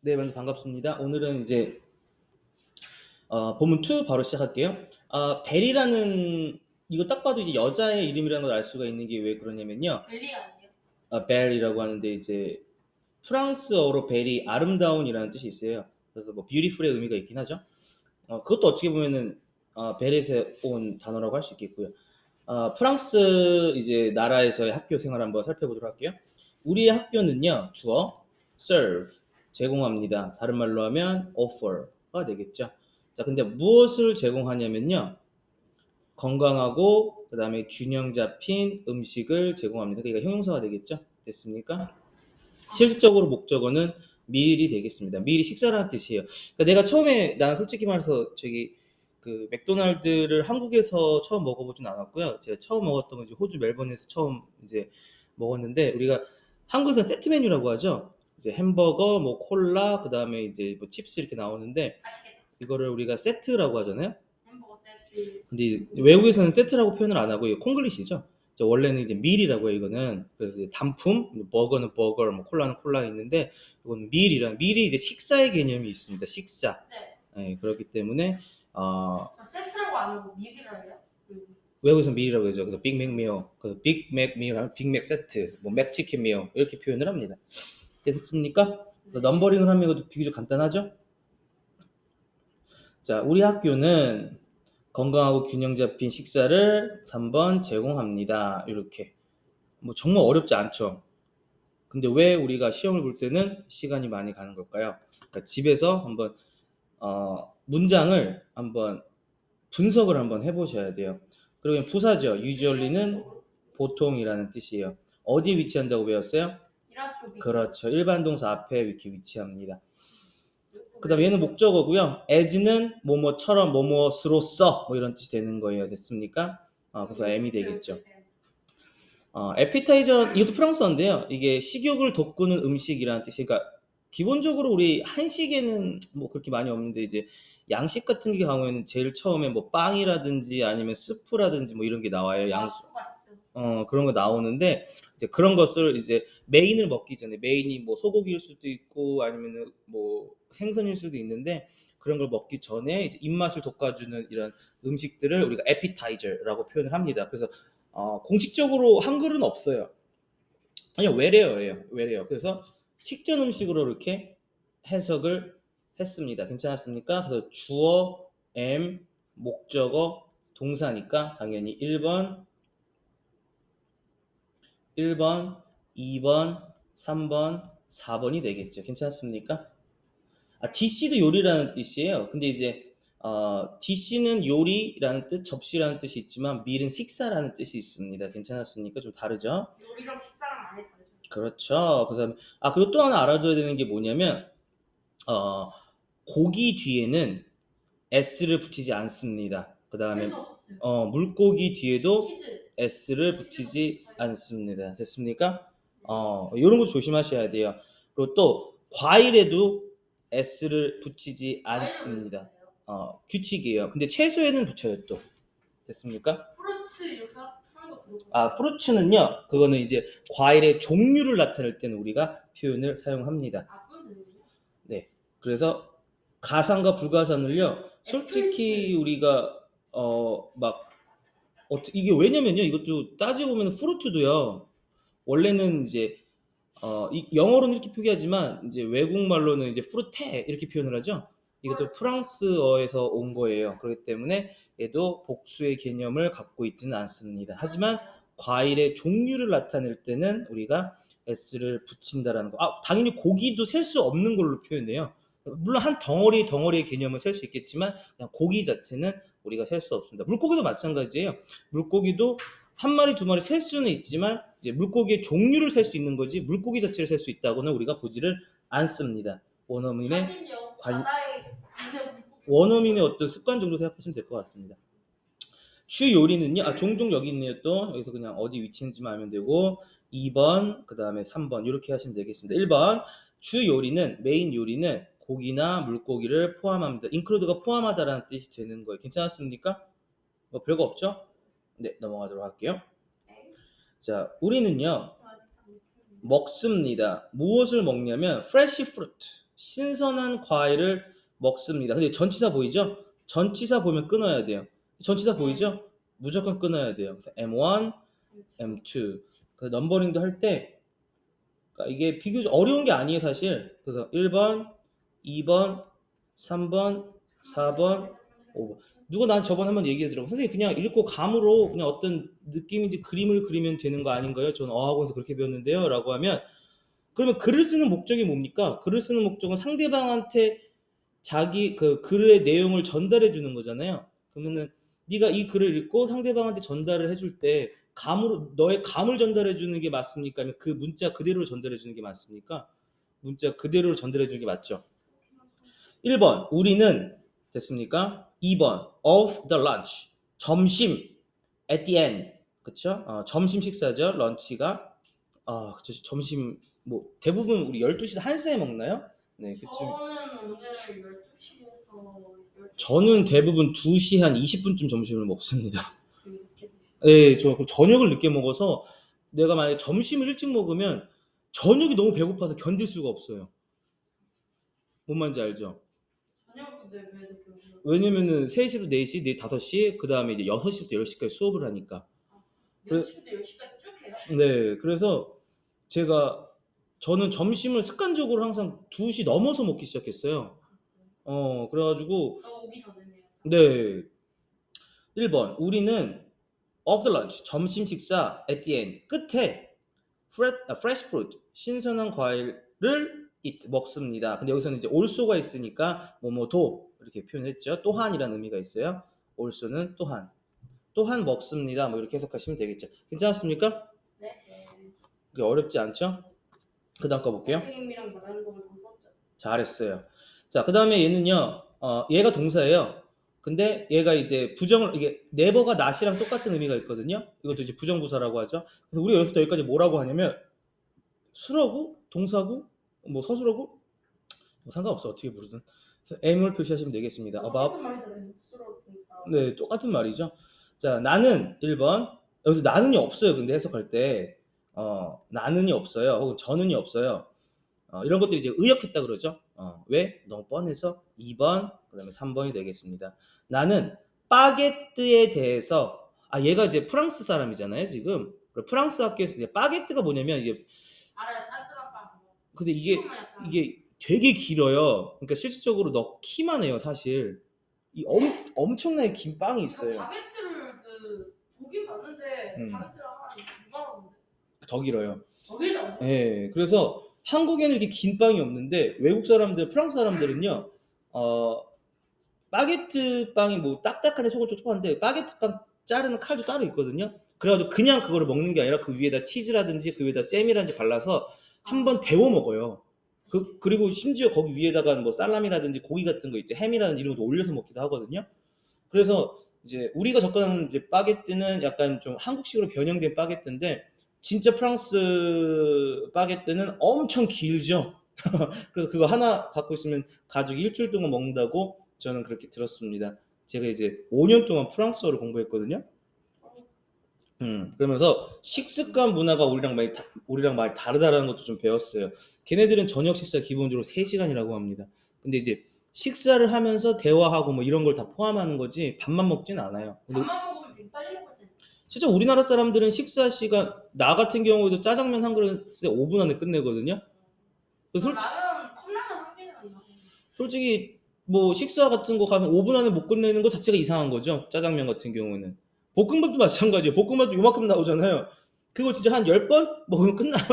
네, 먼저 반갑습니다. 오늘은 이제 본문 2 바로 시작할게요. 벨이라는 이거 딱 봐도 이제 여자의 이름이라는 걸 알 수가 있는 게 왜 그러냐면요. 벨리 아니에요? 벨이라고 하는데 이제 프랑스어로 벨이 아름다운이라는 뜻이 있어요. 그래서 뭐 beautiful의 의미가 있긴 하죠. 그것도 어떻게 보면은 벨에서 온 단어라고 할 수 있겠고요. 프랑스 이제 나라에서의 학교 생활 한번 살펴보도록 할게요. 우리의 학교는요, 주어 serve 제공합니다. 다른 말로 하면 offer가 되겠죠. 자, 근데 무엇을 제공하냐면요, 건강하고 그다음에 균형 잡힌 음식을 제공합니다. 그러니까 형용사가 되겠죠. 됐습니까? 실질적으로 목적어는 meal이 되겠습니다. meal이 식사라는 뜻이에요. 그러니까 내가 처음에 나는 솔직히 말해서 그 맥도날드를 한국에서 처음 먹어보진 않았고요. 제가 처음 먹었던 건 이제 호주 멜번에서 처음 이제 먹었는데, 우리가 한국에서 세트 메뉴라고 하죠. 이제 햄버거, 뭐 콜라, 그다음에 이제 뭐 칩스 이렇게 나오는데, 맛있겠다. 이거를 우리가 세트라고 하잖아요. 햄버거 세트. 근데 외국에서는 세트라고 표현을 안 하고 이거 콩글리시죠. 원래는 이제 밀이라고 해요, 이거는. 그래서 이제 단품, 버거는 버거, 뭐 콜라는 콜라 있는데, 이건 밀이 이제 식사의 개념이 있습니다. 식사. 네. 예, 그렇기 때문에 세트라고 안 하고 밀이라 해요? 외국에서 밀이라고 하죠. 그래서 빅맥 밀, 그래서 빅맥 밀 하면 빅맥 세트, 뭐 맥치킨 밀 이렇게 표현을 합니다. 됐습니까? 그래서 넘버링을 하면 이것도 비교적 간단하죠. 자, 우리 학교는 건강하고 균형 잡힌 식사를 3번 제공합니다. 이렇게. 뭐 정말 어렵지 않죠. 근데 왜 우리가 시험을 볼 때는 시간이 많이 가는 걸까요? 그러니까 집에서 한번 문장을 한번 분석을 한번 해보셔야 돼요. 그러면 부사죠. usually는 보통이라는 뜻이에요. 어디에 위치한다고 배웠어요? 이런 쪽이. 그렇죠. 일반 동사 앞에 이렇게 위치합니다. 그 다음에 얘는 목적어고요. as는 뭐뭐처럼 뭐뭐으로써 뭐 이런 뜻이 되는 거예요. 됐습니까? 그래서 M이 되겠죠. 에피타이저, 이것도 프랑스어인데요. 이게 식욕을 돋구는 음식이라는 뜻이, 그러니까 기본적으로 우리 한식에는 뭐 그렇게 많이 없는데, 이제 양식 같은 경우에는 제일 처음에 뭐 빵이라든지 아니면 스프라든지 뭐 이런 게 나와요. 그런 거 나오는데, 이제 그런 것을 이제 메인을 먹기 전에, 메인이 뭐 소고기일 수도 있고 아니면은 뭐 생선일 수도 있는데, 그런 걸 먹기 전에 이제 입맛을 돋궈주는 이런 음식들을 우리가 에피타이저라고 표현을 합니다. 그래서 공식적으로 한글은 없어요. 아니요, 외래어예요. 외래어. 그래서 식전 음식으로 이렇게 해석을 했습니다. 괜찮았습니까? 그래서 주어, am, 목적어, 동사니까 당연히 1번, 2번, 3번, 4번이 되겠죠. 괜찮습니까? DC도 요리라는 뜻이에요. 근데 이제 DC는 요리라는 뜻, 접시라는 뜻이 있지만 밀은 식사라는 뜻이 있습니다. 괜찮았습니까? 좀 다르죠? 요리랑 식사랑 많이 다르죠. 그렇죠. 그다음에 그리고 또 하나 알아둬야 되는 게 뭐냐면 어, 고기 뒤에는 s를 붙이지 않습니다. 그다음에 물고기 뒤에도 치즈. s를 붙이지 않습니다. 됐습니까? 이런 거 조심하셔야 돼요. 그리고 또 과일에도 s를 붙이지 않습니다. 규칙이에요. 근데 채소에는 붙여요 또. 됐습니까? 프루츠 이렇게 하는 거 들어보세요. 프루츠는요, 그거는 이제 과일의 종류를 나타낼 때는 우리가 표현을 사용합니다. 그건 되는데. 네. 그래서 가산과 불가산을요, 솔직히 우리가 이게 왜냐면요, 이것도 따지고 보면 프루트도요, 원래는 이제 영어로는 이렇게 표기하지만 이제 외국말로는 이제 프루테 이렇게 표현을 하죠. 이것도 프랑스어에서 온 거예요. 그렇기 때문에 얘도 복수의 개념을 갖고 있지는 않습니다. 하지만 과일의 종류를 나타낼 때는 우리가 s를 붙인다라는 거. 당연히 고기도 셀 수 없는 걸로 표현해요. 물론 한 덩어리의 개념을 셀 수 있겠지만 그냥 고기 자체는 우리가 셀 수 없습니다. 물고기도 마찬가지예요. 물고기도 한 마리 두 마리 셀 수는 있지만 이제 물고기의 종류를 셀 수 있는 거지 물고기 자체를 셀 수 있다고는 우리가 보지를 않습니다. 원어민의 어떤 습관 정도 생각하시면 될 것 같습니다. 주 요리는요, 종종 여기 있네요. 또 여기서 그냥 어디 위치인지만 알면 되고, 2번 그 다음에 3번 이렇게 하시면 되겠습니다. 1번 주 요리는, 메인 요리는 고기나 물고기를 포함합니다. include가 포함하다라는 뜻이 되는 거예요. 괜찮았습니까? 뭐 별거 없죠? 네, 넘어가도록 할게요. 자, 우리는요, 먹습니다. 무엇을 먹냐면 fresh fruit, 신선한 과일을 먹습니다. 근데 전치사 보이죠? 전치사 보면 끊어야 돼요. 전치사 보이죠? 무조건 끊어야 돼요. 그래서 M1, M2. 그 넘버링도 할 때 이게 비교적 어려운 게 아니에요, 사실. 그래서 1번, 2번, 3번, 4번, 5번. 누가 난 저번에 한번 얘기하더라고. 선생님 그냥 읽고 감으로 그냥 어떤 느낌인지 그림을 그리면 되는 거 아닌가요? 저는 어학원에서 그렇게 배웠는데요. 라고 하면 그러면 글을 쓰는 목적이 뭡니까? 글을 쓰는 목적은 상대방한테 자기 그 글의 내용을 전달해 주는 거잖아요. 그러면은 네가 이 글을 읽고 상대방한테 전달을 해줄 때 감으로 너의 감을 전달해 주는 게 맞습니까? 아니면 그 문자 그대로 전달해 주는 게 맞습니까? 문자 그대로 전달해 주는 게 맞죠. 1번 우리는 됐습니까? 2번 of the lunch 점심 at the end 그쵸? 점심 식사죠. 런치가 그쵸. 점심 뭐 대부분 우리 12시에서 1시에 먹나요? 네, 그쯤. 저는 오늘 12시에서 저는 대부분 2시 한 20분쯤 점심을 먹습니다. 되게 늦게 네, 저 저녁을 늦게 먹어서 내가 만약에 점심을 일찍 먹으면 저녁이 너무 배고파서 견딜 수가 없어요. 뭔 말인지 알죠? 저녁인데 왜 늦게 오세요? 왜냐면은 3시부터 4시, 5시, 그 다음에 이제 6시부터 10시까지 수업을 하니까. 몇 시부터 10시까지 쭉 해요? 네, 그래서 저는 점심을 습관적으로 항상 2시 넘어서 먹기 시작했어요. 그래가지고, 저 오기 전에네요. 네. 1번, 우리는 of the lunch, 점심 식사 at the end, 끝에 fresh fruit, 신선한 과일을 먹습니다. 근데 여기서는 이제 also가 있으니까 뭐뭐도 이렇게 표현했죠. 또한이라는 의미가 있어요. also는 또한 먹습니다. 뭐 이렇게 해석하시면 되겠죠. 괜찮습니까? 네. 그게 어렵지 않죠? 그 다음 거 볼게요. 선생님이랑 말하는 거만 더 썼죠. 잘했어요. 자, 그 다음에 얘는요, 얘가 동사예요. 근데 얘가 이제 이게 never가 not이랑 똑같은 의미가 있거든요. 이것도 이제 부정부사라고 하죠. 그래서 우리가 여기서부터 여기까지 뭐라고 하냐면, 수라고, 동사고, 뭐 서술어고, 뭐 상관없어. 어떻게 부르든. M을 표시하시면 되겠습니다. 똑같은 말이잖아요. 수로 동사. 네, 똑같은 말이죠. 자, 나는 1번. 여기서 나는이 없어요. 근데 해석할 때, 나는이 없어요. 혹은 저는이 없어요. 이런 것들이 이제 의역했다 그러죠. 왜? 너무 뻔해서 2번, 그다음에 3번이 되겠습니다. 나는 바게트에 대해서 얘가 이제 프랑스 사람이잖아요, 지금. 프랑스 학교에서 이제 바게트가 뭐냐면 이제 알아요. 따뜻한 빵. 근데 이게 식으면 약간 이게 되게 길어요. 그러니까 실질적으로 넣기만 해요, 사실. 엄청나게 긴 빵이 저 있어요. 바게트를 보긴 봤는데 음. 바게트랑 한 2만 원인데 더 길어요. 더 길다고요? 예, 그래서 한국에는 이렇게 긴 빵이 없는데 외국 사람들, 프랑스 사람들은요, 바게트 빵이 뭐 딱딱한데 속은 촉촉한데 바게트 빵 자르는 칼도 따로 있거든요. 그래가지고 그냥 그거를 먹는 게 아니라 그 위에다 치즈라든지 그 위에다 잼이라든지 발라서 한번 데워 먹어요. 그리고 심지어 거기 위에다가 뭐 살라미라든지 고기 같은 거 있죠. 햄이라든지 이런 것도 올려서 먹기도 하거든요. 그래서 이제 우리가 접근하는 이제 바게트는 약간 좀 한국식으로 변형된 바게트인데 진짜 프랑스 바게트는 엄청 길죠. 그래서 그거 하나 갖고 있으면 가족이 일주일 동안 먹는다고 저는 그렇게 들었습니다. 제가 이제 5년 동안 프랑스어를 공부했거든요. 그러면서 식습관 문화가 우리랑 많이 다르다라는 것도 좀 배웠어요. 걔네들은 저녁 식사 기본적으로 3시간이라고 합니다. 근데 이제 식사를 하면서 대화하고 뭐 이런 걸 다 포함하는 거지 밥만 먹진 않아요. 근데 밥만 먹으면 되게 빨리 먹을 텐데. 진짜 우리나라 사람들은 식사 시간 나 같은 경우에도 짜장면 한 그릇에 5분 안에 끝내거든요. 그래서 라면 컵라면 한 개는 안 나고. 솔직히 뭐 식사 같은 거 가면 5분 안에 못 끝내는 거 자체가 이상한 거죠. 짜장면 같은 경우에는. 볶음밥도 마찬가지예요. 볶음밥도 요만큼 나오잖아요. 그거 진짜 한 10번 먹으면 끝나요.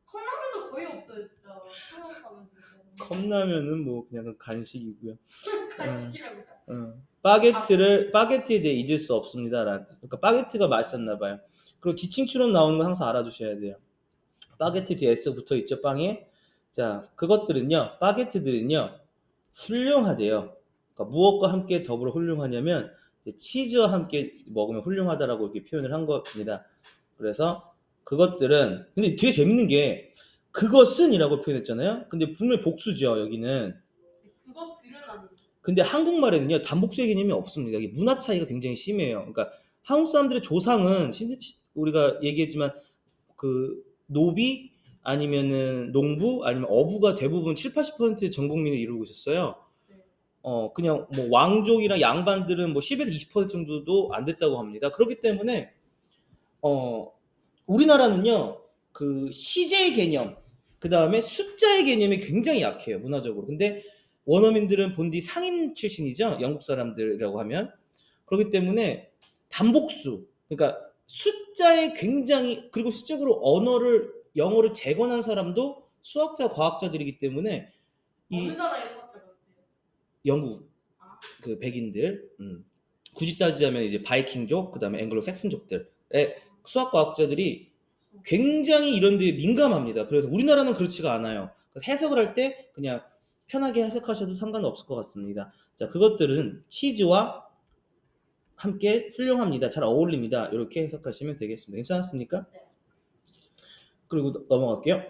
컵라면도 거의 없어요 진짜. 한국 가면 진짜. 컵라면은 뭐 그냥 간식이고요. 간식이라고요. 바게트에 대해 잊을 수 없습니다. 라는 뜻. 그러니까 바게트가 맛있었나 봐요. 그리고 지칭추론 나오는 건 항상 알아두셔야 돼요. 바게트 뒤에 S 붙어 있죠, 빵에. 자, 바게트들은요, 훌륭하대요. 그러니까 무엇과 함께 더불어 훌륭하냐면, 치즈와 함께 먹으면 훌륭하다라고 이렇게 표현을 한 겁니다. 그래서 그것들은, 근데 되게 재밌는 게, 그것은이라고 표현했잖아요. 근데 분명히 복수죠, 여기는. 그것들은 아니에요. 근데 한국말에는요, 단복수의 개념이 없습니다. 이게 문화 차이가 굉장히 심해요. 그러니까 한국 사람들의 조상은 우리가 얘기했지만 그 노비, 아니면은 농부 아니면 어부가 대부분 7, 80% 전 국민을 이루고 있었어요. 네. 그냥 뭐 왕족이랑 양반들은 뭐 10에서 20% 정도도 안 됐다고 합니다. 그렇기 때문에 어 우리나라는요, 그 시제 개념, 그 다음에 숫자의 개념이 굉장히 약해요, 문화적으로. 근데 원어민들은 본디 상인 출신이죠, 영국 사람들이라고 하면. 그렇기 때문에 단복수, 그러니까 숫자에 굉장히, 그리고 실적으로 영어를 재건한 사람도 수학자, 과학자들이기 때문에 어느 이 나라의 수학자가 돼요? 영국 아, 그 백인들, 굳이 따지자면 이제 바이킹족, 그 다음에 앵글로 삭슨족들의 수학 과학자들이 굉장히 이런 데 민감합니다. 그래서 우리나라는 그렇지가 않아요. 그래서 해석을 할 때 그냥 편하게 해석하셔도 상관은 없을 것 같습니다. 자, 그것들은 치즈와 함께 훌륭합니다. 잘 어울립니다. 이렇게 해석하시면 되겠습니다. 괜찮았습니까? 네. 그리고 넘어갈게요.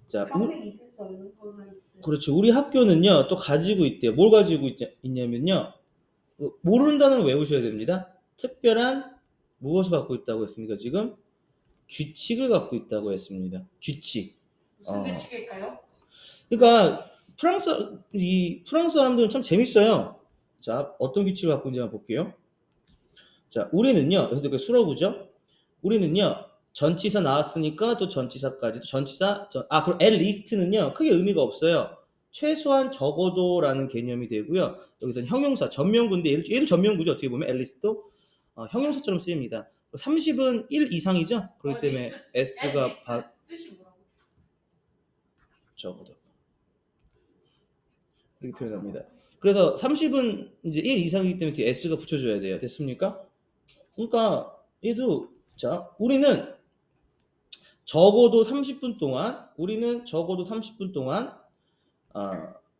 자, 평생 잊을 수 없는 거가 있어요. 그렇죠. 우리 학교는요, 또 가지고 있대요. 뭘 가지고 있냐면요, 모르는 단어는 외우셔야 됩니다. 특별한 무엇을 갖고 있다고 했습니까? 지금 규칙을 갖고 있다고 했습니다. 규칙. 무슨 규칙일까요? 그러니까 프랑스 사람들은 참 재밌어요. 자, 어떤 규칙을 갖고 있는지 한번 볼게요. 자, 우리는요, 여기서 수러구죠. 우리는요, 전치사 나왔으니까 또 전치사까지, 또 그럼 at least는요, 크게 의미가 없어요. 최소한 적어도라는 개념이 되고요. 여기서는 형용사, 전명구인데 얘도 전명구죠. 어떻게 보면 at least도 형용사처럼 쓰입니다. 30은 1 이상이죠. 그렇기 때문에 S가 리스트 뜻이 뭐라고? 적어도 이렇게 표현합니다. 그래서 30은 이제 1 이상이기 때문에 뒤에 S가 붙여줘야 돼요. 됐습니까? 그러니까 얘도, 자, 우리는 적어도 30분 동안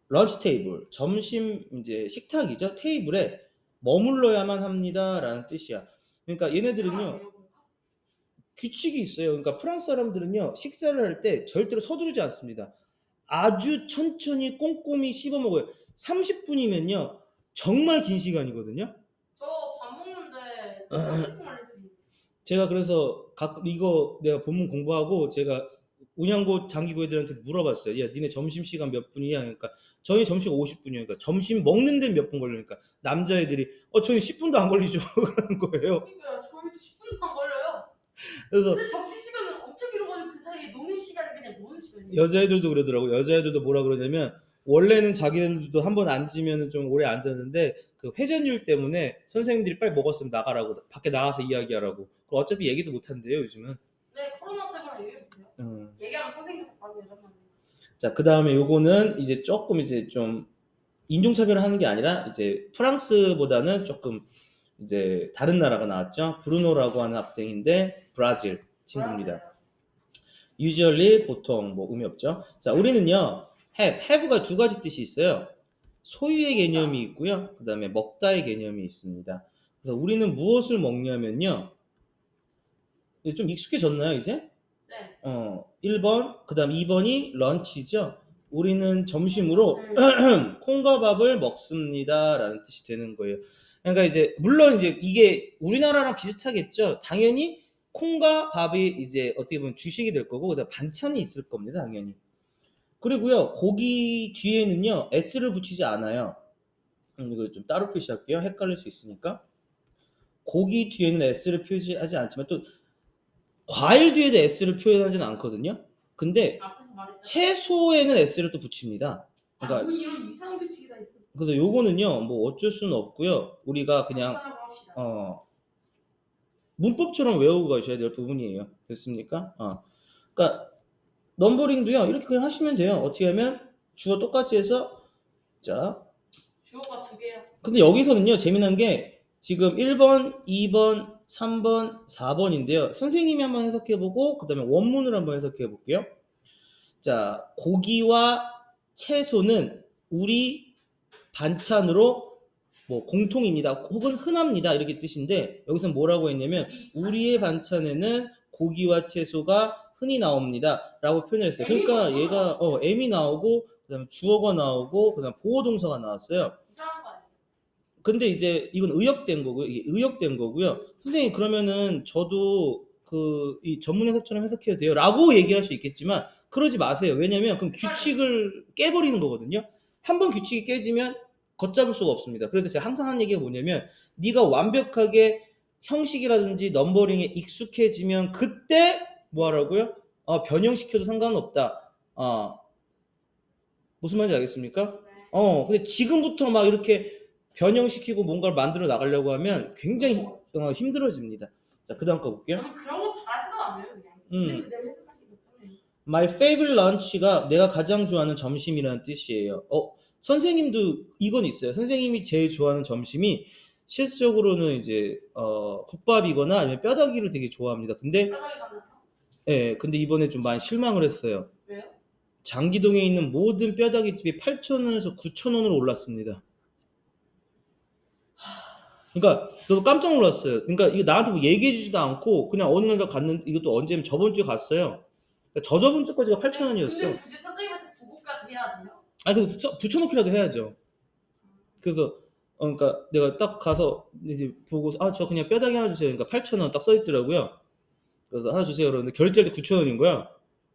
런치 테이블, 점심 이제 식탁이죠. 테이블에 머물러야만 합니다라는 뜻이야. 그러니까 얘네들은요, 규칙이 있어요. 그러니까 프랑스 사람들은요, 식사를 할 때 절대로 서두르지 않습니다. 아주 천천히 꼼꼼히 씹어 먹어요. 30분이면요, 정말 긴 시간이거든요. 저 밥 먹는데 30분 걸려드리. 제가 그래서 가끔 이거 내가 본문 공부하고 제가 운양고 장기고 애들한테 물어봤어요. 야, 니네 점심시간 몇 분이야? 그러니까 저희 점심 50분이요. 그러니까 점심 먹는 데 몇 분 걸리니까 남자애들이 저희 10분도 안 걸리죠. 그러는 거예요. 그러니까요. 저희도 10분도 안 걸려요. 그래서 근데 점심시간은 엄청 길어가지고 그 사이에 노는 시간은 그냥 노는 시간이에요. 여자애들도 그러더라고. 여자애들도 뭐라 그러냐면 원래는 자기네들도 한 번 앉으면 좀 오래 앉았는데 그 회전율 때문에 선생님들이 빨리 먹었으면 나가라고, 밖에 나가서 이야기하라고. 어차피 얘기도 못 한대요, 요즘은. 네, 코로나 때문에 얘기해보세요. 얘기하면 선생님한테 바로 연락하는. 자, 그 다음에 요거는 이제 조금 이제 좀 인종차별을 하는 게 아니라 이제 프랑스보다는 조금 이제 다른 나라가 나왔죠. 브루노라고 하는 학생인데 브라질 친구입니다. usually 보통 뭐 의미 없죠. 자, 우리는요, have가 두 가지 뜻이 있어요. 소유의 개념이 있고요. 그 다음에 먹다의 개념이 있습니다. 그래서 우리는 무엇을 먹냐면요, 이제 좀 익숙해졌나요, 이제? 네. 1번, 그 다음 2번이 런치죠. 우리는 점심으로 콩과 밥을 먹습니다. 라는 뜻이 되는 거예요. 그러니까 이제, 물론 이제 이게 우리나라랑 비슷하겠죠. 당연히 콩과 밥이 이제 어떻게 보면 주식이 될 거고, 그다음 반찬이 있을 겁니다. 당연히. 그리고요, 고기 뒤에는요, S를 붙이지 않아요. 이거 좀 따로 표시할게요. 헷갈릴 수 있으니까. 고기 뒤에는 S를 표시하지 않지만 또 과일 뒤에도 S를 표현하지는 않거든요. 근데 앞에서 말했잖아. 채소에는 S를 또 붙입니다. 그러니까 뭐 이런 이상한 규칙이 다 있어. 그래서 요거는요, 뭐 어쩔 수는 없고요. 우리가 그냥 간단하고 합시다. 문법처럼 외우고 가셔야 될 부분이에요. 됐습니까? 그러니까 넘버링도요, 이렇게 그냥 하시면 돼요. 어떻게 하면 주어 똑같이 해서, 자, 주어가 두 개야. 근데 여기서는요, 재미난 게 지금 1번, 2번, 3번, 4번인데요. 선생님이 한번 해석해보고 그 다음에 원문을 한번 해석해볼게요. 자, 고기와 채소는 우리 반찬으로 뭐 공통입니다. 혹은 흔합니다. 이렇게 뜻인데 여기서 뭐라고 했냐면 우리의 반찬에는 고기와 채소가 흔히 나옵니다. 라고 표현을 했어요. 그러니까 얘가 M이 나오고 그다음에 주어가 나오고 그다음 보호동사가 나왔어요. 이상한 거 아니에요? 근데 근데 이제 이건 의역된 거고요. 이게 의역된 거고요. 선생님, 그러면은 저도 이 전문 해석처럼 해석해도 돼요라고 얘기할 수 있겠지만 그러지 마세요. 왜냐면 그럼 규칙을 깨버리는 거거든요. 한번 규칙이 깨지면 걷잡을 수가 없습니다. 그래서 제가 항상 하는 얘기가 뭐냐면 네가 완벽하게 형식이라든지 넘버링에 익숙해지면 그때 뭐 하라고요? 변형시켜도 상관은 없다. 무슨 말인지 알겠습니까? 네. 근데 지금부터 막 이렇게 변형시키고 뭔가를 만들어 나가려고 하면 굉장히 힘들어집니다. 자, 그 다음 거 볼게요. 저는 그런 거 바라지도 않아요. 그냥 있는 그대로 해석하기도 편해요. My favorite lunch가 내가 가장 좋아하는 점심이라는 뜻이에요. 선생님도 이건 있어요. 선생님이 제일 좋아하는 점심이 실질적으로는 이제 국밥이거나 아니면 뼈다귀를 되게 좋아합니다. 근데 뼈다귀 감자탕? 근데 이번에 좀 많이 실망을 했어요. 왜요? 장기동에 있는 모든 뼈다귀집이 8,000원에서 9,000원으로 올랐습니다. 그러니까 저도 깜짝 놀랐어요. 그러니까 이거 나한테 뭐 얘기해주지도 않고 그냥 어느 날 갔는데 이것도 언제면 저번 주에 갔어요. 그러니까 저저번 주까지가 8,000원이었어. 근데 굳이 선생님한테 보고까지 해야 돼요? 아니 근데 붙여놓기라도 해야죠. 그래서 그러니까 내가 딱 가서 이제 보고 저 그냥 뼈다귀 하나 주세요. 그러니까 8,000원 딱 써있더라고요. 그래서 하나 주세요. 그러는데 결제할 때 9,000원인 거야.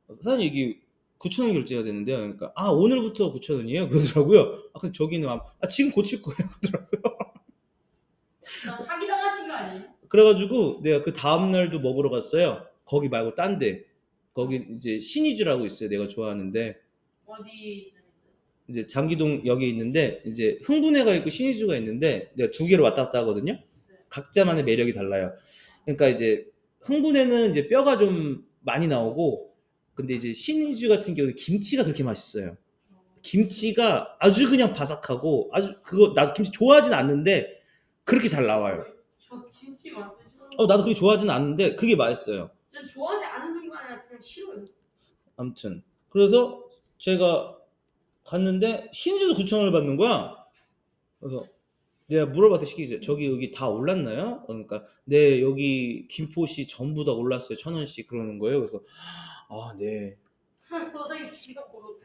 사장님 이게 9,000원 결제가 되는데요. 그러니까 오늘부터 9,000원이에요. 그러더라고요. 근데 저기는 지금 고칠 거예요. 그러더라고요. 나 사기 당하신 거 아니에요? 그래가지고 내가 그 다음 날도 먹으러 갔어요. 거기 말고 딴 데. 거기 이제 신이즈라고 있어요. 내가 좋아하는데 어디 좀 있어요? 이제 장기동역에 있는데 이제 흥분해가 있고 신이즈가 있는데 내가 두 개를 왔다 갔다 하거든요. 네. 각자만의 매력이 달라요. 그러니까 이제 흥분에는 이제 뼈가 좀 많이 나오고 근데 이제 신이즈 같은 경우는 김치가 그렇게 맛있어요. 김치가 아주 그냥 바삭하고 아주 그거 나도 김치 좋아하진 않는데 그렇게 잘 나와요. 저 김치 완전 싫어요. 나도 그렇게 좋아하진 않는데 그게 맛있어요. 전 좋아하지 않은 정도가 아니라 그냥 싫어요. 아무튼 그래서 제가 갔는데 신주도 9,000원을 받는 거야. 그래서 내가 물어봐서 시키지. 저기 여기 다 올랐나요? 그러니까 네 여기 김포시 전부 다 올랐어요. 1,000원씩 그러는 거예요. 그래서 네. 선생님 기가 보러.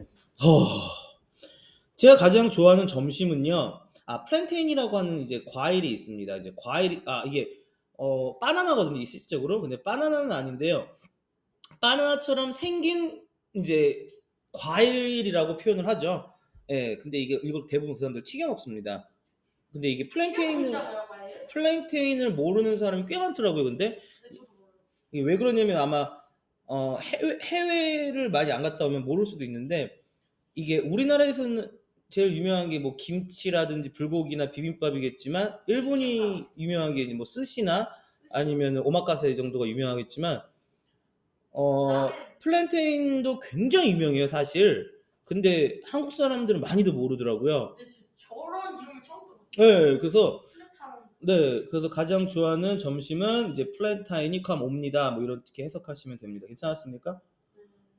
제가 가장 좋아하는 점심은요. 플랜테인이라고 하는 이제 과일이 있습니다. 이제 과일이 이게 바나나거든요. 실질적으로. 근데 바나나는 아닌데요. 바나나처럼 생긴 이제 과일이라고 표현을 하죠. 예, 근데 이걸 대부분 그 사람들 튀겨 먹습니다. 근데 이게 플랜테인을 모르는 사람이 꽤 많더라고요. 근데 이게 왜 그러냐면 아마 해외를 많이 안 갔다 오면 모를 수도 있는데 이게 우리나라에서는 제일 유명한 게 뭐 김치라든지 불고기나 비빔밥이겠지만 일본이 유명한 게 뭐 스시나 아니면 오마카세 정도가 유명하겠지만 플랜테인도 굉장히 유명해요 사실. 근데 한국 사람들은 많이도 모르더라고요. 저런 이름을 처음 들었어요. 네, 그래서 가장 좋아하는 점심은 이제 플랜타인이 옵니다. 뭐 이렇게 해석하시면 됩니다. 괜찮았습니까?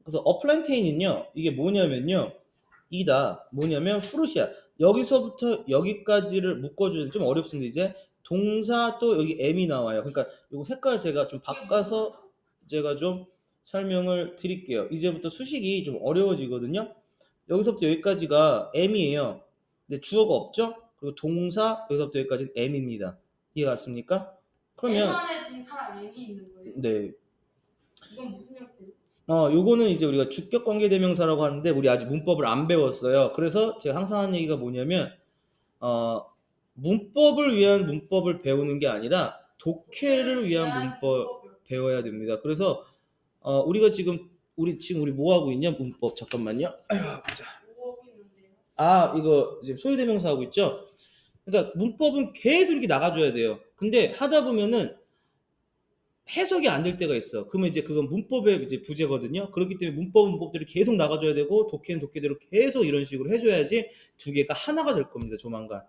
그래서 플랜테인은요 이게 뭐냐면요 뭐냐면 프루시아 여기서부터 여기까지를 묶어주는 좀 어렵습니다. 이제 동사 또 여기 M이 나와요. 그러니까 이거 색깔 제가 좀 바꿔서 제가 좀 설명을 드릴게요. 이제부터 수식이 좀 어려워지거든요. 여기서부터 여기까지가 M이에요. 근데 주어가 없죠? 그리고 동사 여기서부터 여기까지는 M입니다. 이해가 갔습니까? 그러면 M 안에 동사랑 M이 있는 거예요? 네. 이건 무슨 형태죠? 요거는 이제 우리가 주격 관계 대명사라고 하는데 우리 아직 문법을 안 배웠어요. 그래서 제가 항상 하는 얘기가 뭐냐면 문법을 위한 문법을 배우는 게 아니라 독해를 위한 문법 배워야 됩니다. 그래서 우리가 지금 우리 뭐 하고 있냐? 문법 잠깐만요. 보자. 이거 지금 소유대명사 하고 있죠? 그러니까 문법은 계속 이렇게 나가줘야 돼요. 근데 하다 보면은 해석이 안 될 때가 있어. 그러면 이제 그건 문법의 이제 부재거든요. 그렇기 때문에 문법들이 계속 나가줘야 되고 독해는 독해대로 계속 이런 식으로 해줘야지 두 개가 하나가 될 겁니다. 조만간.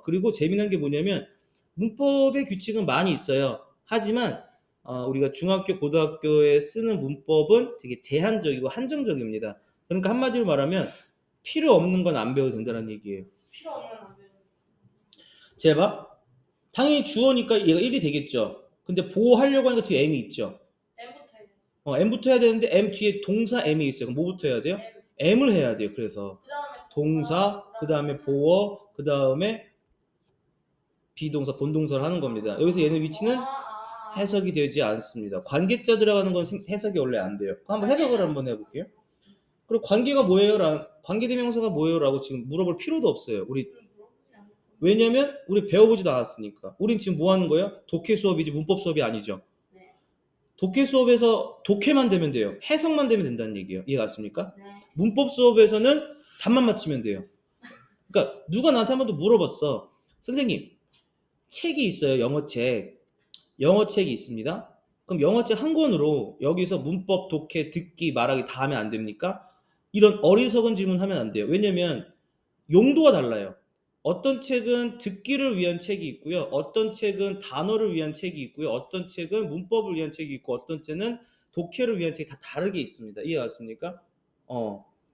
그리고 재미난 게 뭐냐면 문법의 규칙은 많이 있어요. 하지만 우리가 중학교, 고등학교에 쓰는 문법은 되게 제한적이고 한정적입니다. 그러니까 한마디로 말하면 필요 없는 건 안 배워도 된다는 얘기예요. 필요 없는 안 배워도. 제가 당연히 주어니까 얘가 1이 되겠죠. 근데 보호하려고 하니까 뒤에 M이 있죠. M부터 해야 되는데 M 뒤에 동사 M이 있어요. 그럼 뭐부터 해야 돼요? M을 해야 돼요. 그래서 동사, 그 다음에 보어, 그 다음에 비동사, 본동사를 하는 겁니다. 여기서 얘는 위치는 해석이 되지 않습니다. 관계자 들어가는 건 해석이 원래 안 돼요. 한번 해석을 한번 해볼게요. 그리고 관계가 뭐예요? 관계대명사가 뭐예요? 라고 지금 물어볼 필요도 없어요. 왜냐면 우리 배워보지도 않았으니까. 우린 지금 뭐 하는 거예요? 독해 수업이지 문법 수업이 아니죠. 네. 독해 수업에서 독해만 되면 돼요. 해석만 되면 된다는 얘기예요. 이해 갔습니까? 네. 문법 수업에서는 답만 맞추면 돼요. 그러니까 누가 나한테 한 번도 물어봤어. 선생님, 책이 있어요. 영어책. 영어책이 있습니다. 그럼 영어책 한 권으로 여기서 문법, 독해, 듣기, 말하기 다 하면 안 됩니까? 이런 어리석은 질문하면 안 돼요. 왜냐면 용도가 달라요. 어떤 책은 듣기를 위한 책이 있고요. 어떤 책은 단어를 위한 책이 있고요. 어떤 책은 문법을 위한 책이 있고 어떤 책은 독해를 위한 책이 다 다르게 있습니다. 이해갔습니까?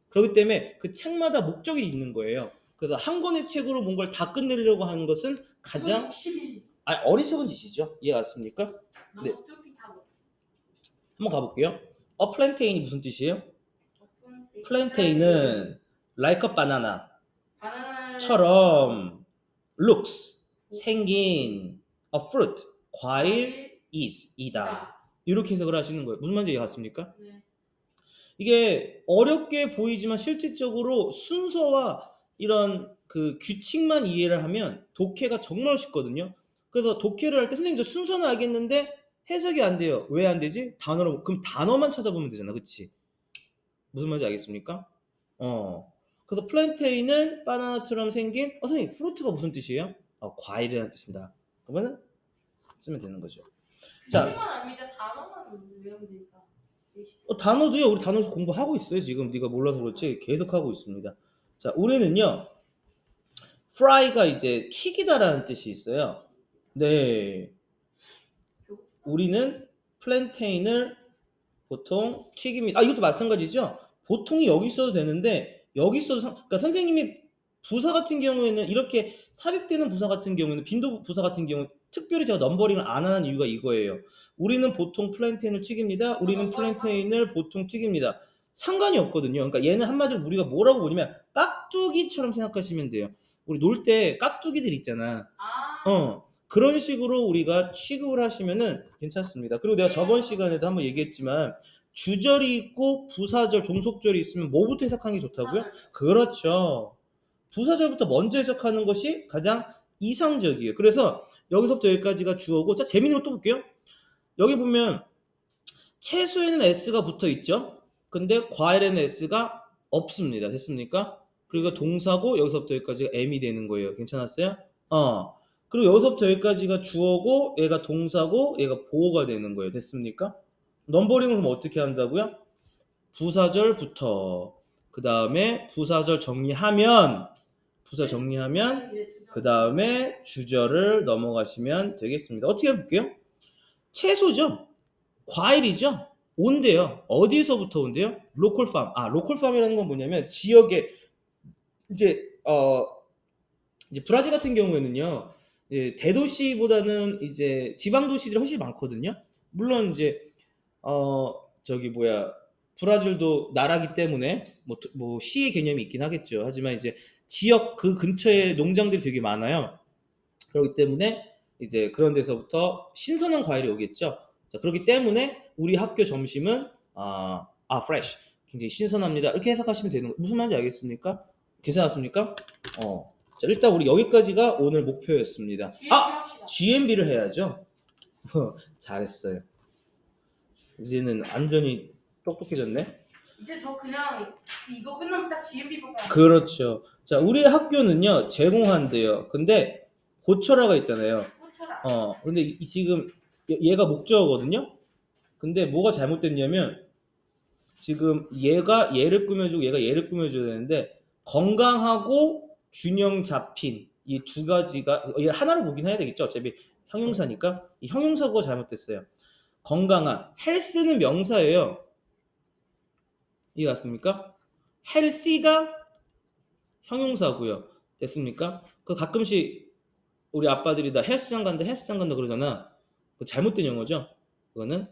그렇기 때문에 그 책마다 목적이 있는 거예요. 그래서 한 권의 책으로 뭔가를 다 끝내려고 하는 것은 가장 어리석은 짓이죠. 이해갔습니까? 네. 한번 가볼게요. 플랜테인이 무슨 뜻이에요? 플랜테인은 like a banana 처럼 looks 생긴 a fruit 과일 is 이다. 이렇게 해석을 하시는 거예요. 무슨 말인지 이해갔습니까? 네. 이게 어렵게 보이지만 실질적으로 순서와 이런 그 규칙만 이해를 하면 독해가 정말 쉽거든요. 그래서 독해를 할 때 선생님 저 순서는 알겠는데 해석이 안 돼요. 왜 안 되지? 단어로. 그럼 단어만 찾아보면 되잖아. 그치? 무슨 말인지 알겠습니까? 그래서 플랜테인은 바나나처럼 생긴 선생님 프루트가 무슨 뜻이에요? 과일이라는 뜻인다. 그러면은 쓰면 되는 거죠. 자, 단어만 외우면 되니까. 단어도요. 우리 단어에서 공부하고 있어요. 지금 네가 몰라서 그렇지 계속 하고 있습니다. 자, 우리는요. fry가 이제 튀기다라는 뜻이 있어요. 네. 우리는 플랜테인을 보통 튀깁니다. 이것도 마찬가지죠. 보통이 여기 있어도 되는데 여기 있어도 그러니까 선생님이 부사 같은 경우에는 이렇게 삽입되는 부사 같은 경우에는 빈도 부사 같은 경우 특별히 제가 넘버링을 안 하는 이유가 이거예요. 우리는 보통 플랜테인을 튀깁니다. 우리는 플랜테인을 보통 튀깁니다. 상관이 없거든요. 그러니까 얘는 한마디로 우리가 뭐라고 보냐면 깍두기처럼 생각하시면 돼요. 우리 놀 때 깍두기들 있잖아. 그런 식으로 우리가 취급을 하시면은 괜찮습니다. 그리고 내가 저번 시간에도 한번 얘기했지만 주절이 있고 부사절, 종속절이 있으면 뭐부터 해석하는 게 좋다고요? 그렇죠. 부사절부터 먼저 해석하는 것이 가장 이상적이에요. 그래서 여기서부터 여기까지가 주어고, 자, 재밌는 거 또 볼게요. 여기 보면 채소에는 S가 붙어 있죠. 근데 과일에는 S가 없습니다. 됐습니까? 그리고 동사고 여기서부터 여기까지가 M이 되는 거예요. 괜찮았어요? 그리고 여기서부터 여기까지가 주어고 얘가 동사고 얘가 보어가 되는 거예요. 됐습니까? 넘버링을 그럼 어떻게 한다고요? 부사절부터 그 다음에 부사절 정리하면 그 다음에 주절을 넘어가시면 되겠습니다. 어떻게 해볼게요? 채소죠. 과일이죠. 온대요. 어디서부터 온대요? 로컬팜. 로컬팜이라는 건 뭐냐면 지역에 이제 브라질 같은 경우에는요. 대도시보다는 이제 지방 도시들이 훨씬 많거든요. 물론 이제 브라질도 나라기 때문에 뭐 시의 개념이 있긴 하겠죠. 하지만 이제 지역 그 근처에 농장들이 되게 많아요. 그렇기 때문에 이제 그런 데서부터 신선한 과일이 오겠죠. 자, 그렇기 때문에 우리 학교 점심은 fresh, 굉장히 신선합니다. 이렇게 해석하시면 되는 거. 무슨 말인지 알겠습니까? 괜찮았습니까? 자, 일단 우리 여기까지가 오늘 목표였습니다. GMB를 해야죠. 잘했어요. 이제는 완전히 똑똑해졌네. 이제 저 그냥 이거 끝나면 딱 GMB 뽑아요. 그렇죠. 자, 우리 학교는요 제공한대요. 근데 고쳐라가 있잖아요. 근데 지금 얘가 목적어거든요. 근데 뭐가 잘못됐냐면 지금 얘가 얘를 꾸며주고 얘가 얘를 꾸며줘야 되는데 건강하고 균형 잡힌 이 두 가지가 얘 하나로 보긴 해야 되겠죠. 어차피 형용사니까 이 형용사가 잘못됐어요. 건강한 헬스는 명사예요. 이해 갔습니까? 헬시가 형용사고요. 됐습니까? 그 가끔씩 우리 아빠들이 다 헬스장 간다 그러잖아. 그 잘못된 용어죠. 그거는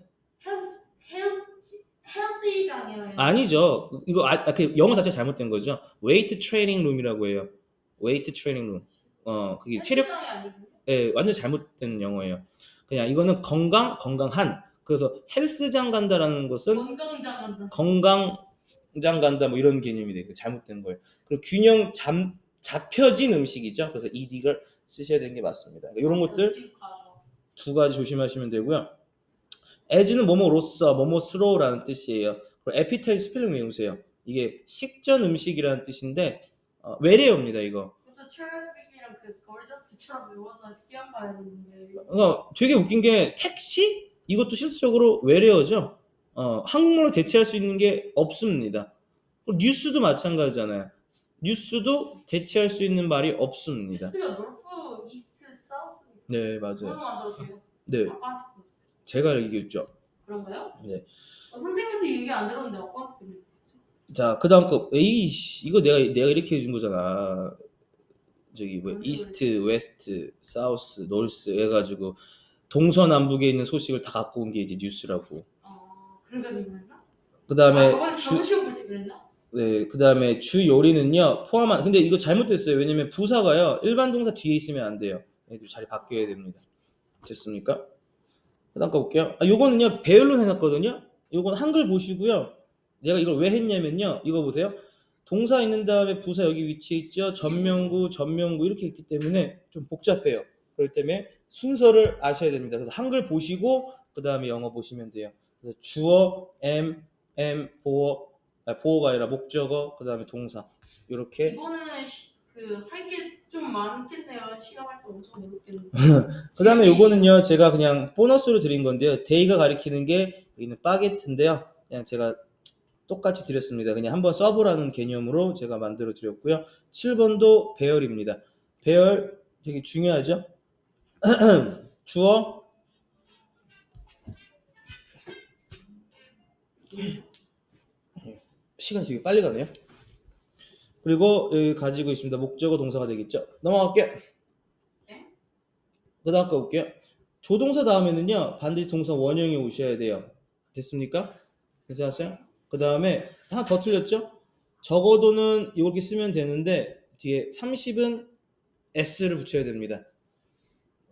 헬스장이라요. 아니죠. 이거 그 영어 자체가 잘못된 거죠. 웨이트 트레이닝 룸이라고 해요. 웨이트 트레이닝 룸. 그게 체력 헬스장이 아니고요. 예, 완전 잘못된 영어예요. 그냥 이거는 건강, 건강한. 그래서 헬스장 간다라는 것은 건강장 간다. 건강장 간다 뭐 이런 개념이 돼요. 잘못된 거예요. 그리고 균형 잡혀진 음식이죠. 그래서 ed를 쓰셔야 되는 게 맞습니다. 이런 것들 두 가지 조심하시면 되고요. as는 뭐뭐로서, 뭐뭐스러라는 뜻이에요. 그리고 appetite 스펠링 외우세요. 이게 식전 음식이라는 뜻인데 외래어입니다. 이거. 그것도 트래픽이랑 그 걸저스처럼 외워서 시험 봐야 되는데. 되게 웃긴 게 택시? 이것도 실질적으로 외래어죠. 한국말로 대체할 수 있는 게 없습니다. 뉴스도 마찬가지잖아요. 뉴스도 대체할 수 있는 말이 없습니다. 뉴스가 노르프, 이스트, 사우스. 네, 그걸로 맞아요. 만들었대요. 네, 아빠한테 들었어요. 제가 얘기했죠. 그런가요? 네. 선생님한테 얘기 안 들었는데 아빠한테 들었대요. 자, 그다음 거 에이씨 이거 내가 이렇게 해준 거잖아. 저기 뭐 이스트, 웨스트, 사우스, 노스 해가지고 동서남북에 있는 소식을 다 갖고 온 게 이제 뉴스라고. 그래가지고 그랬나? 그다음에 저번에 시험 볼 때 그랬나? 네, 그다음에 주 요리는요 포함한. 근데 이거 잘못됐어요. 왜냐면 부사가요 일반 동사 뒤에 있으면 안 돼요. 얘도 자리 바뀌어야 됩니다. 됐습니까? 그다음 거 볼게요. 요거는요 배열로 해놨거든요. 요건 한글 보시고요. 내가 이걸 왜 했냐면요. 이거 보세요. 동사 있는 다음에 부사 여기 위치에 있죠. 전명구, 전명구 이렇게 있기 때문에 좀 복잡해요. 그렇기 때문에 순서를 아셔야 됩니다. 그래서 한글 보시고 그 다음에 영어 보시면 돼요. 그래서 주어, 보어가 아니라 목적어, 그 다음에 동사 이렇게. 이거는 할 게 좀 많겠네요. 시험할 때 엄청 어렵겠네요. 그 다음에 요거는요 제가 그냥 보너스로 드린 건데요. 데이가 가리키는 게 여기는 바게트인데요. 그냥 제가 똑같이 드렸습니다. 그냥 한번 써보라는 개념으로 제가 만들어 드렸고요. 7번도 배열입니다. 배열 되게 중요하죠. 주어, 시간이 되게 빨리 가네요. 그리고 여기 가지고 있습니다. 목적어 동사가 되겠죠. 넘어갈게요. 네? 그 다음 거 볼게요. 조동사 다음에는요 반드시 동사 원형이 오셔야 돼요. 됐습니까? 괜찮았어요? 그 다음에 하나 더 틀렸죠? 적어도는 이렇게 쓰면 되는데 뒤에 30은 s를 붙여야 됩니다.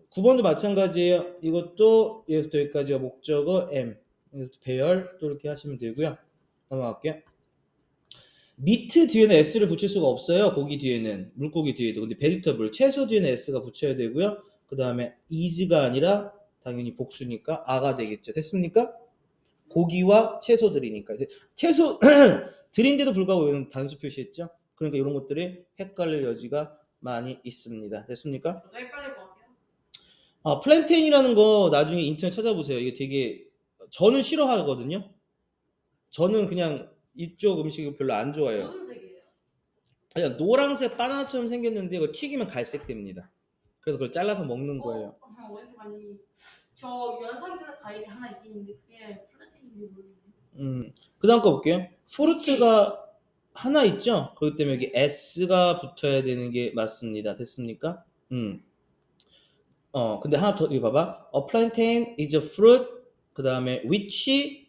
9번도 마찬가지예요. 이것도 여기부터 여기까지가 목적어 M. 배열 또 이렇게 하시면 되고요. 넘어갈게요. 미트 뒤에는 s를 붙일 수가 없어요. 고기 뒤에는, 물고기 뒤에도. 근데 베지터블 채소 뒤에는 s가 붙여야 되고요. 그 다음에 is가 아니라 당연히 복수니까 a가 되겠죠. 됐습니까? 고기와 채소들이니까. 채소 들인데도 불구하고 이런 단수 표시했죠. 그러니까 이런 것들이 헷갈릴 여지가 많이 있습니다. 됐습니까? 저도 헷갈릴 것 같아요. 플랜테인이라는 거 나중에 인터넷 찾아보세요. 이게 되게 저는 싫어하거든요. 저는 그냥 이쪽 음식을 별로 안 좋아해요. 무슨 색이에요? 그냥 노란색 바나나처럼 생겼는데 이거 튀기면 갈색 됩니다. 그래서 그걸 잘라서 먹는 거예요. 어디서 많이 저 연상되는 과일이 하나 있긴 있는데 그게 플라팅인지 모르겠네. 그 다음 거 볼게요. 프루트가 하나 있죠? 그렇기 때문에 여기 S가 붙어야 되는 게 맞습니다. 됐습니까? 근데 하나 더, 이거 봐봐. A plantain is a fruit. 그 다음에 which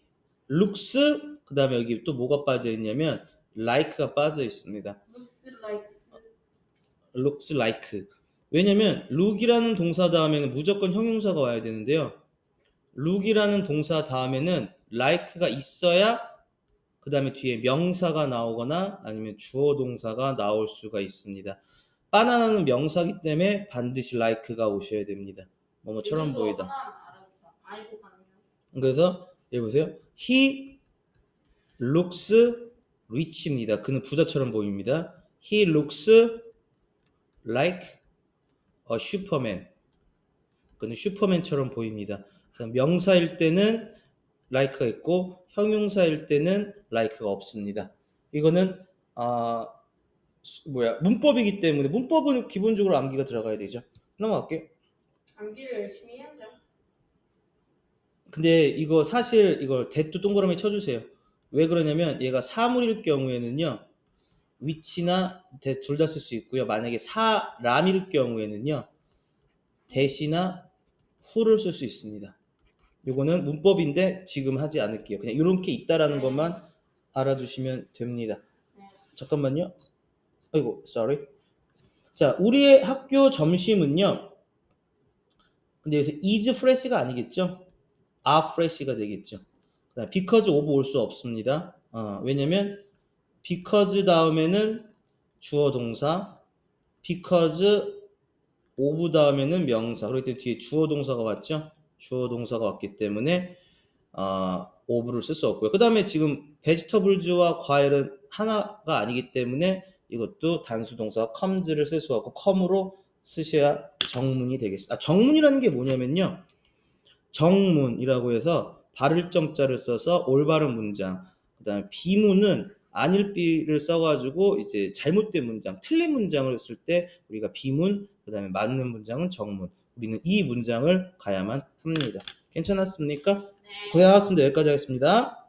looks. 그 다음에 여기 또 뭐가 빠져 있냐면 like가 빠져 있습니다. looks like. 왜냐면 look이라는 동사 다음에는 무조건 형용사가 와야 되는데요. look이라는 동사 다음에는 like가 있어야 그 다음에 뒤에 명사가 나오거나 아니면 주어 동사가 나올 수가 있습니다. 바나나는 명사기 때문에 반드시 like가 오셔야 됩니다. 뭐뭐처럼 보이다. 그래서 여기 보세요. He looks rich입니다. 그는 부자처럼 보입니다. He looks like a superman. 그는 슈퍼맨처럼 보입니다. 그래서 명사일 때는 like가 있고 형용사일 때는 like가 없습니다. 이거는 문법이기 때문에 문법은 기본적으로 암기가 들어가야 되죠. 넘어갈게요. 암기를 열심히 해야죠. 근데 이거 사실 이걸 대도 동그라미 쳐주세요. 왜 그러냐면 얘가 사물일 경우에는요 위치나 대 둘 다 쓸 수 있고요. 만약에 사람일 경우에는요 대시나 후를 쓸 수 있습니다. 이거는 문법인데 지금 하지 않을게요. 그냥 이렇게 있다라는 것만 알아두시면 됩니다. 잠깐만요. 아이고, sorry. 자, 우리의 학교 점심은요. 근데 여기서 is fresh가 아니겠죠? are fresh가 되겠죠. 그다음에 because of 올 수 없습니다. 왜냐면 because 다음에는 주어 동사, because of 다음에는 명사. 그렇기 때문에 뒤에 주어 동사가 왔죠. 주어 동사가 왔기 때문에 of를 쓸 수 없고요. 그 다음에 지금 vegetables와 과일은 하나가 아니기 때문에 이것도 단수 동사 comes를 쓸 수 없고 come으로 쓰셔야 정문이 되겠습니다. 정문이라는 게 뭐냐면요. 정문이라고 해서 바를 정자를 써서 올바른 문장. 그다음에 비문은 안일비를 써가지고 이제 잘못된 문장, 틀린 문장을 쓸 때 우리가 비문, 그다음에 맞는 문장은 정문. 우리는 이 문장을 가야만 합니다. 괜찮았습니까? 네. 고생하셨습니다. 여기까지 하겠습니다.